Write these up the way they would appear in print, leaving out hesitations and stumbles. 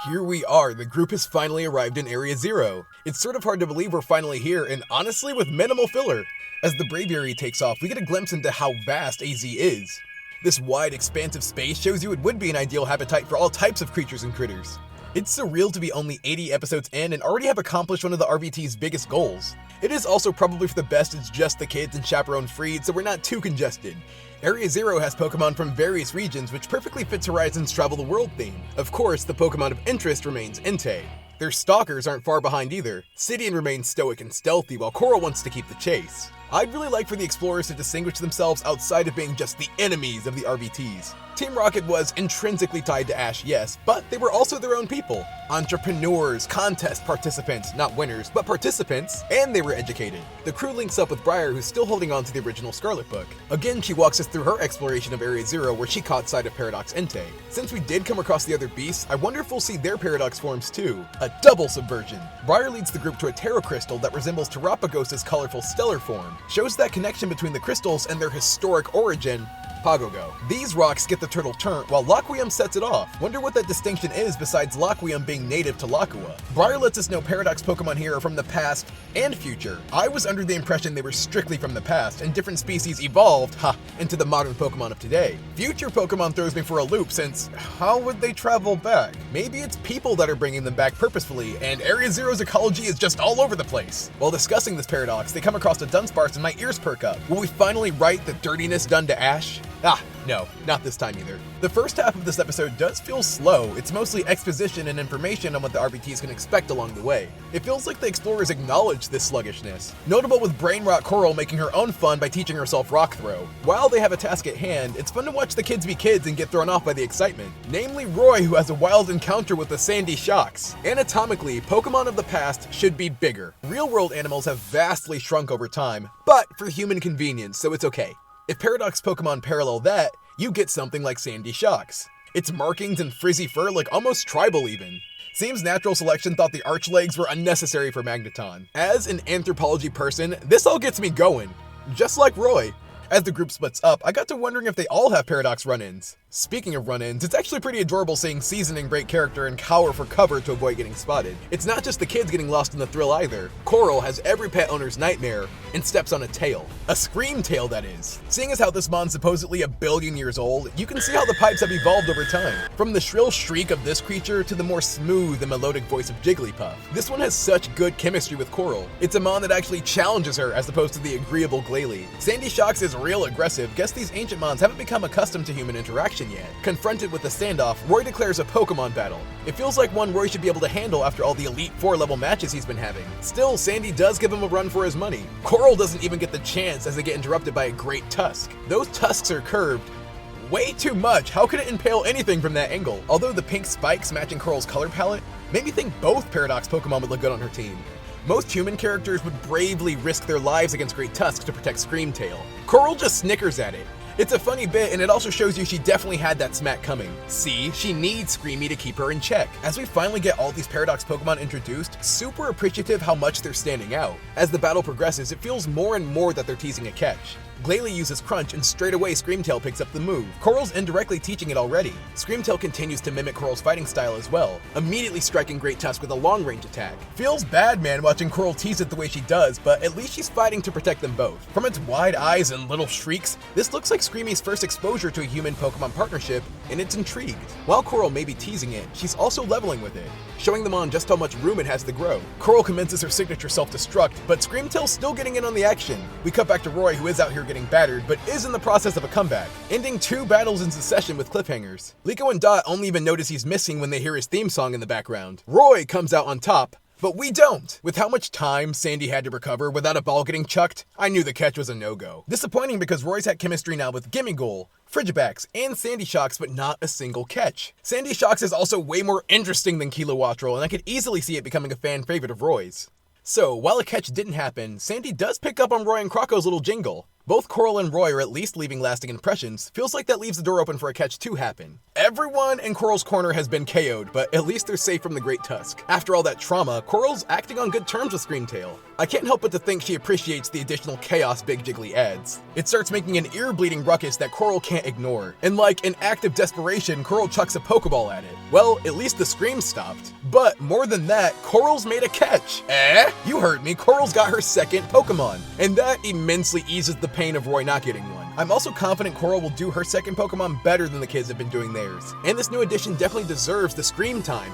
Here we are, the group has finally arrived in Area Zero. It's sort of hard to believe we're finally here, and honestly with minimal filler. As the braviary takes off, we get a glimpse into how vast AZ is. This wide, expansive space shows you it would be an ideal habitat for all types of creatures and critters. It's surreal to be only 80 episodes in and already have accomplished one of the RVT's biggest goals. It is also probably for the best it's just the kids and chaperone freed, so we're not too congested. Area Zero has Pokémon from various regions, which perfectly fits Horizon's Travel the World theme. Of course, the Pokémon of interest remains Entei. Their stalkers aren't far behind either. Sidian remains stoic and stealthy, while Coral wants to keep the chase. I'd really like for the explorers to distinguish themselves outside of being just the enemies of the RVTs. Team Rocket was intrinsically tied to Ash, yes, but they were also their own people. Entrepreneurs, contest participants, not winners, but participants, and they were educated. The crew links up with Brier, who's still holding on to the original Scarlet Book. Again, she walks us through her exploration of Area Zero, where she caught sight of Paradox Entei. Since we did come across the other beasts, I wonder if we'll see their Paradox forms too. A double subversion. Brier leads the group to a Terra Crystal that resembles Terapagos' colorful stellar form. Shows that connection between the crystals and their historic origin, Pagogo. These rocks get the turtle turned, while Loquium sets it off. Wonder what that distinction is besides Loquium being native to Laqua. Brier lets us know Paradox Pokemon here are from the past and future. I was under the impression they were strictly from the past, and different species evolved, into the modern Pokemon of today. Future Pokemon throws me for a loop, since how would they travel back? Maybe it's people that are bringing them back purposefully, and Area Zero's ecology is just all over the place. While discussing this paradox, they come across a Dunsparce and my ears perk up. Will we finally right the dirtiness done to Ash? No, not this time either. The first half of this episode does feel slow. It's mostly exposition and information on what the RVTs can expect along the way. It feels like the explorers acknowledge this sluggishness. Notable with Brain Rot Coral making her own fun by teaching herself Rock Throw. While they have a task at hand, it's fun to watch the kids be kids and get thrown off by the excitement. Namely Roy, who has a wild encounter with the Sandy Shocks. Anatomically, Pokemon of the past should be bigger. Real-world animals have vastly shrunk over time, but for human convenience, so it's okay. If Paradox Pokemon parallel that, you get something like Sandy Shocks. Its markings and frizzy fur look almost tribal even. Seems natural selection thought the arch legs were unnecessary for Magneton. As an anthropology person, this all gets me going. Just like Roy. As the group splits up, I got to wondering if they all have Paradox run-ins. Speaking of run-ins, it's actually pretty adorable seeing Seasoning break character and cower for cover to avoid getting spotted. It's not just the kids getting lost in the thrill either. Coral has every pet owner's nightmare and steps on a tail. A scream tail, that is. Seeing as how this mon's supposedly 1 billion years old, you can see how the pipes have evolved over time. From the shrill shriek of this creature to the more smooth and melodic voice of Jigglypuff. This one has such good chemistry with Coral. It's a mon that actually challenges her as opposed to the agreeable Glalie. Sandy Shocks is real aggressive. Guess these ancient mons haven't become accustomed to human interaction yet. Confronted with the standoff, Roy declares a Pokemon battle. It feels like one Roy should be able to handle after all the Elite Four level matches he's been having. Still, Sandy does give him a run for his money. Coral doesn't even get the chance as they get interrupted by a great tusk. Those tusks are curved way too much. How could it impale anything from that angle? Although the pink spikes matching Coral's color palette made me think both Paradox Pokemon would look good on her team. Most human characters would bravely risk their lives against great tusks to protect Screamtail. Coral just snickers at it. It's a funny bit, and it also shows you she definitely had that smack coming. See, she needs Screamy to keep her in check. As we finally get all these Paradox Pokemon introduced, super appreciative how much they're standing out. As the battle progresses, it feels more and more that they're teasing a catch. Glalie uses Crunch, and straight away Screamtail picks up the move. Coral's indirectly teaching it already. Screamtail continues to mimic Coral's fighting style as well, immediately striking Great Tusk with a long-range attack. Feels bad, man, watching Coral tease it the way she does, but at least she's fighting to protect them both. From its wide eyes and little shrieks, this looks like Screamy's first exposure to a human-Pokemon partnership, and it's intrigued. While Coral may be teasing it, she's also leveling with it, showing them on just how much room it has to grow. Coral commences her signature self-destruct, but Screamtail's still getting in on the action. We cut back to Roy, who is out here getting battered, but is in the process of a comeback, ending 2 battles in succession with cliffhangers. Liko and Dot only even notice he's missing when they hear his theme song in the background. Roy comes out on top, but we don't! With how much time Sandy had to recover without a ball getting chucked, I knew the catch was a no-go. Disappointing because Roy's had chemistry now with Gimmighoul, Frigibax, and Sandy Shocks, but not a single catch. Sandy Shocks is also way more interesting than Kilowattrel, and I could easily see it becoming a fan favorite of Roy's. So, while a catch didn't happen, Sandy does pick up on Roy and Croco's little jingle. Both Coral and Roy are at least leaving lasting impressions. Feels like that leaves the door open for a catch 2 happen. Everyone in Coral's corner has been KO'd, but at least they're safe from the Great Tusk. After all that trauma, Coral's acting on good terms with Screamtail. I can't help but to think she appreciates the additional chaos Big Jiggly adds. It starts making an ear-bleeding ruckus that Coral can't ignore, and like an act of desperation, Coral chucks a Pokeball at it. Well, at least the scream stopped. But more than that, Coral's made a catch. You heard me, Coral's got her second Pokemon, and that immensely eases the pain of Roy not getting one. I'm also confident Coral will do her second Pokemon better than the kids have been doing theirs. And this new addition definitely deserves the screen time.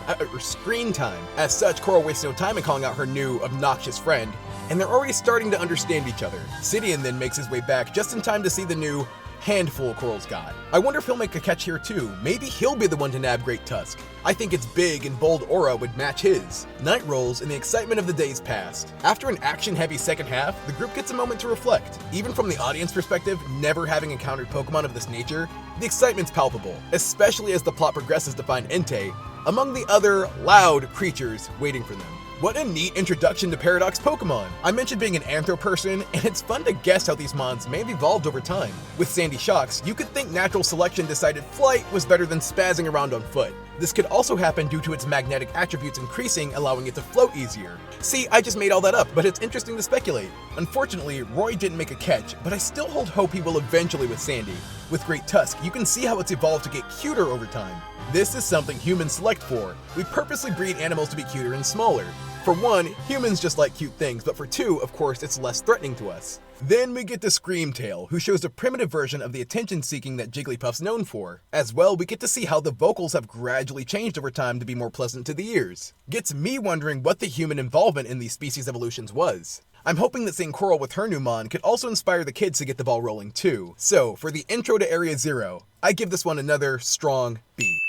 As such, Coral wastes no time in calling out her new, obnoxious friend, and they're already starting to understand each other. Sidian then makes his way back just in time to see the new handful Coral's got. I wonder if he'll make a catch here too. Maybe he'll be the one to nab Great Tusk. I think its big and bold aura would match his. Night rolls and the excitement of the days passed. After an action-heavy second half, the group gets a moment to reflect. Even from the audience perspective, never having encountered Pokemon of this nature, the excitement's palpable, especially as the plot progresses to find Entei among the other loud creatures waiting for them. What a neat introduction to Paradox Pokemon! I mentioned being an Anthro person, and it's fun to guess how these mons may have evolved over time. With Sandy Shocks, you could think natural selection decided flight was better than spazzing around on foot. This could also happen due to its magnetic attributes increasing, allowing it to float easier. See, I just made all that up, but it's interesting to speculate. Unfortunately, Roy didn't make a catch, but I still hold hope he will eventually with Sandy. With Great Tusk, you can see how it's evolved to get cuter over time. This is something humans select for. We purposely breed animals to be cuter and smaller. For one, humans just like cute things, but for two, of course, it's less threatening to us. Then we get to Screamtail, who shows a primitive version of the attention-seeking that Jigglypuff's known for. As well, we get to see how the vocals have gradually changed over time to be more pleasant to the ears. Gets me wondering what the human involvement in these species evolutions was. I'm hoping that seeing Coral with her new mon could also inspire the kids to get the ball rolling too. So, for the intro to Area Zero, I give this one another strong B.